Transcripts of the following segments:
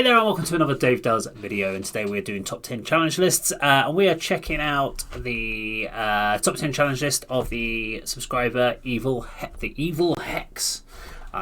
Hey there and welcome to another Dave Does video, and today we're doing top 10 challenge lists and we are checking out the top 10 challenge list of the subscriber Evil Hex.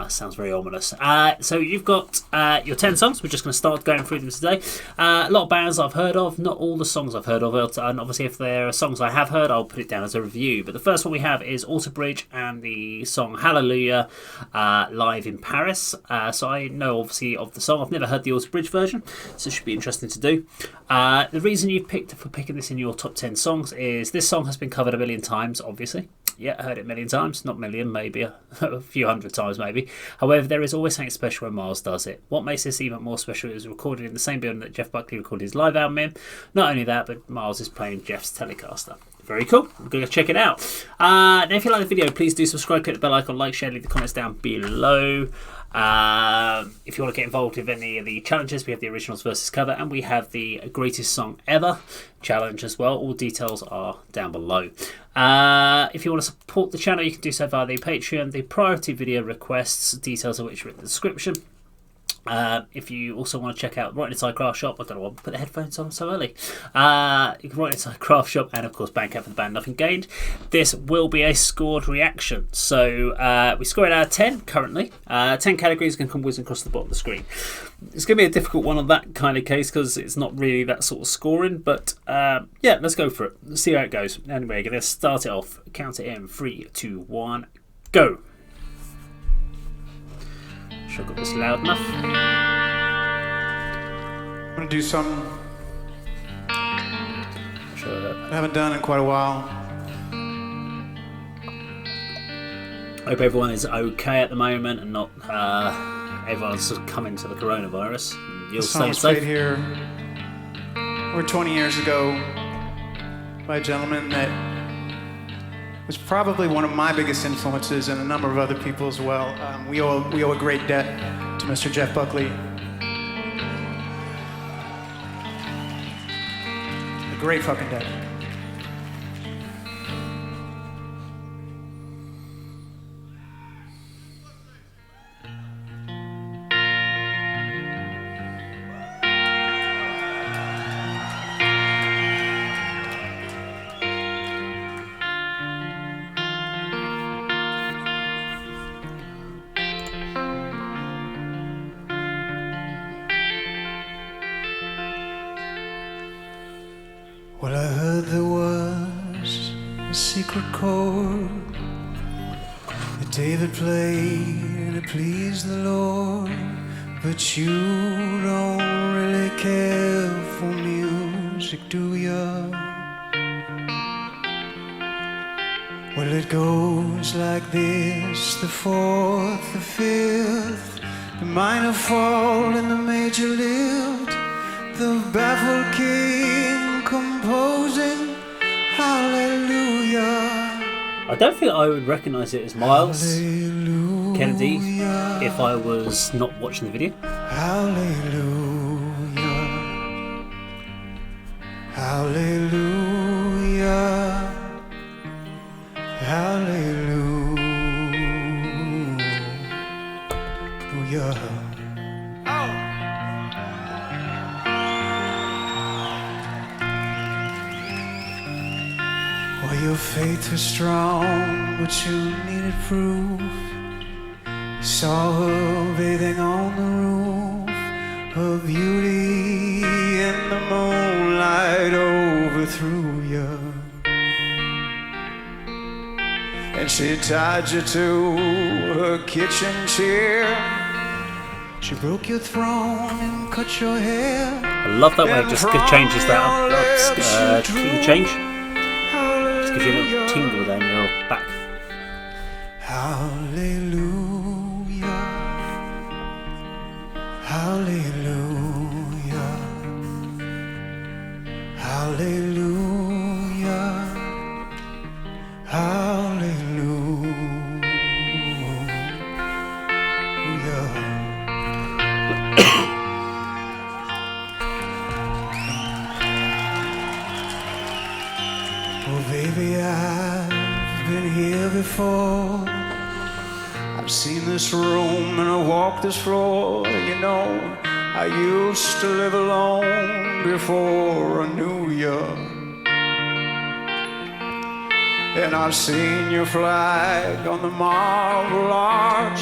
Sounds very ominous. So you've got your 10 songs. We're just going to start going through them today. A lot of bands I've heard of, not all the songs I've heard of, and obviously if there are songs I have heard, I'll put it down as a review. But the first one we have is Alter Bridge and the song Hallelujah, live in Paris. So I know obviously of the song. I've never heard the Alter Bridge version, so it should be interesting to do. The reason you've picked for picking this in your top 10 songs is this song has been covered a million times, obviously. Yeah, I heard it a million times. Not a million, maybe a few hundred times, maybe. However, there is always something special when Myles does it. What makes this even more special is recorded in the same building that Jeff Buckley recorded his live album in. Not only that, but Myles is playing Jeff's Telecaster. Very cool. I'm going to check it out. Now, if you like the video, please do subscribe, click the bell icon, like, share, leave the comments down below. If you want to get involved with any of the challenges, we have the originals versus cover, and we have the greatest song ever challenge as well. All details are down below. If you want to support the channel, you can do so via the Patreon. The priority video requests, details of which are in the description. If you also want to check out Right Inside Craft Shop, I don't know why I put the headphones on so early. You can Right Inside Craft Shop and of course Bandcamp for the band Nothing Gained. This will be a scored reaction. So we score it out of 10 currently. 10 categories can come whizzing across the bottom of the screen. It's going to be a difficult one on that kind of case because it's not really that sort of scoring. But yeah, let's go for it. Let's see how it goes. Anyway, going to start it off. Count it in. 3, 2, 1, go. Sure, got this loud enough. I'm gonna do something Sure. I haven't done in quite a while. Hope everyone is okay at the moment and not everyone's succumbing to the coronavirus. You'll This song stay was safe. played here over 20 years ago by a gentleman that was probably one of my biggest influences and a number of other people as well. We owe a great debt to Mr. Jeff Buckley. A great fucking debt. Well, I heard there was a secret chord that David played and it pleased the Lord. But you don't really care for music, do ya? Well, it goes like this: the fourth, the fifth, the minor fall and the major lift, the baffled king composing hallelujah. I don't think I would recognise it as Myles Hallelujah. Kennedy if I was not watching the video. Hallelujah. Hallelujah. Hallelujah. Well, your faith was strong, but you needed proof. You saw her bathing on the roof, her beauty in the moonlight overthrew you. And she tied you to her kitchen chair. She broke your throne and cut your hair. I love that way it just changes that up. Key change. Just gives you a little tingle down your back. Hallelujah. Hallelujah. Hallelujah. Hallelujah. Oh, baby, I've been here before. I've seen this room and I walked this floor. You know, I used to live alone before I knew you, and I've seen your flag on the Marble Arch.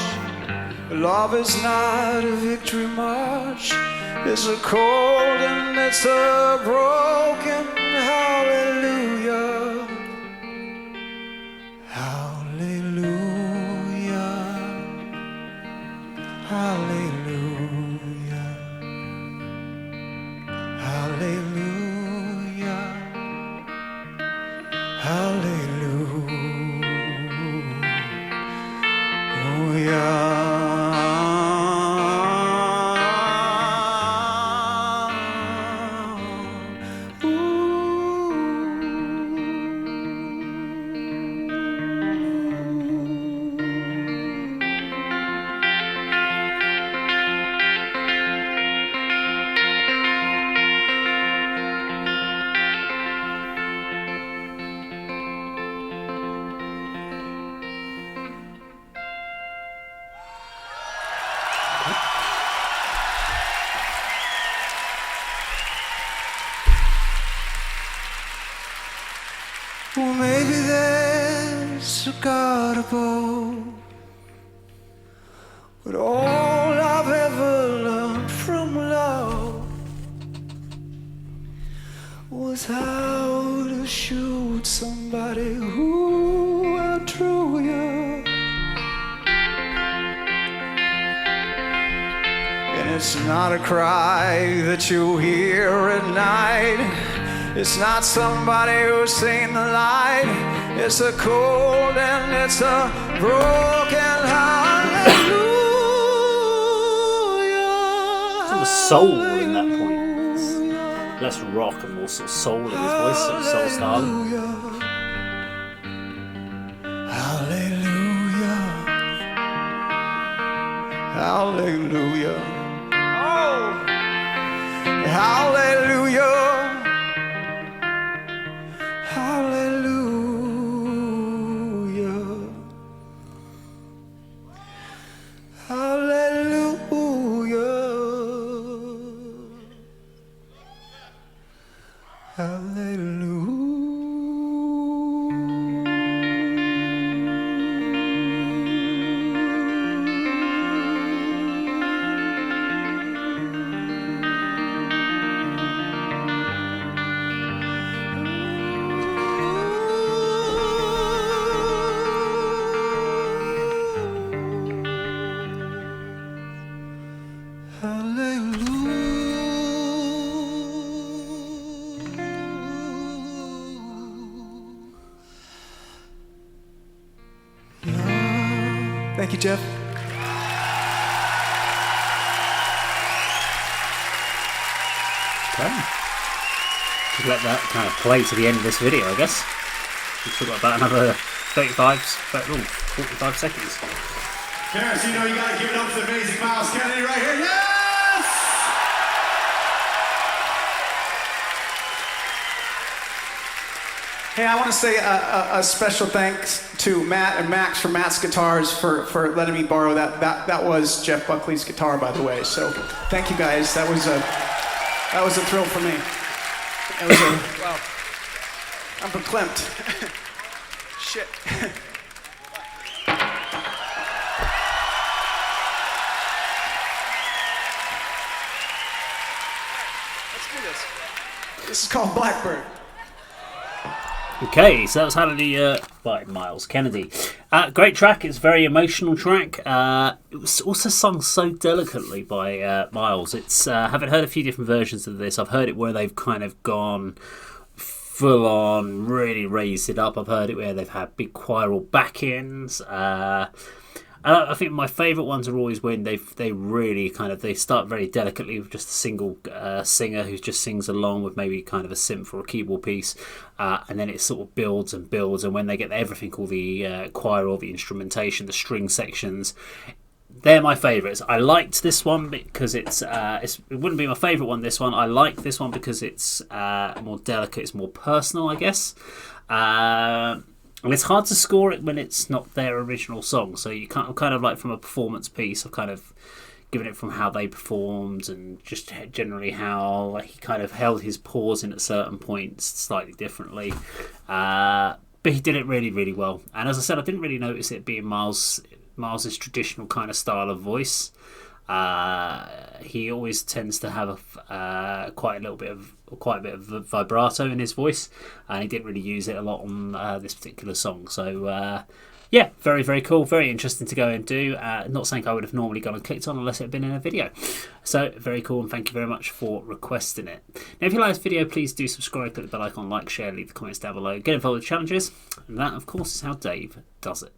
Love is not a victory march, it's a cold and it's a broken hallelujah. Hallelujah. Hallelujah. Hallelujah. Hallelujah. Well, maybe there's a God above, but all I've ever learned from love was how to shoot somebody who outdrew you. And it's not a cry that you hear at night. It's not somebody who's seen the light. It's a cold and it's a broken hallelujah. Some soul in that point. It's less rock and more sort of soul in his voice, sort of soul style. Hallelujah. Hallelujah. Oh, hallelujah. Hallelujah. Hallelujah. Hallelujah. Thank you, Jeff. Okay. Just let that kind of play to the end of this video, I guess. We've still got about another 45 seconds. Terrence, you know you gotta give it up to the amazing Myles Kennedy right here. Yes! Hey, I want to say a special thanks to Matt and Max from Matt's Guitars for letting me borrow that. That was Jeff Buckley's guitar, by the way. So thank you guys. That was a thrill for me. That was wow. I'm verklempt. Shit. Let's do this. This is called Blackbird. Okay, so that was Hallelujah by Myles Kennedy. Great track. It's a very emotional track. It was also sung so delicately by Myles. It's haven't heard a few different versions of this. I've heard it where they've kind of gone full on, really raised it up. I've heard it where they've had big choral back-ins. I think my favourite ones are always when they really kind of, they start very delicately with just a single singer who just sings along with maybe kind of a synth or a keyboard piece, and then it sort of builds and builds, and when they get everything, all the choir, all the instrumentation, the string sections, they're my favourites. I liked this one because it wouldn't be my favourite one, this one. I like this one because it's more delicate, it's more personal, I guess. And it's hard to score it when it's not their original song. So you can't, kind of like from a performance piece, I've kind of given it from how they performed and just generally how he kind of held his pause in at certain points slightly differently. But he did it really, really well. And as I said, I didn't really notice it being Myles's traditional kind of style of voice. He always tends to have quite a bit of vibrato in his voice, and he didn't really use it a lot on this particular song. So yeah, very, very cool, very interesting to go and do. Not something I would have normally gone and clicked on unless it had been in a video. So very cool, and thank you very much for requesting it. Now, if you like this video, please do subscribe, click the bell icon, like, share, leave the comments down below, get involved with challenges, and that, of course, is how Dave does it.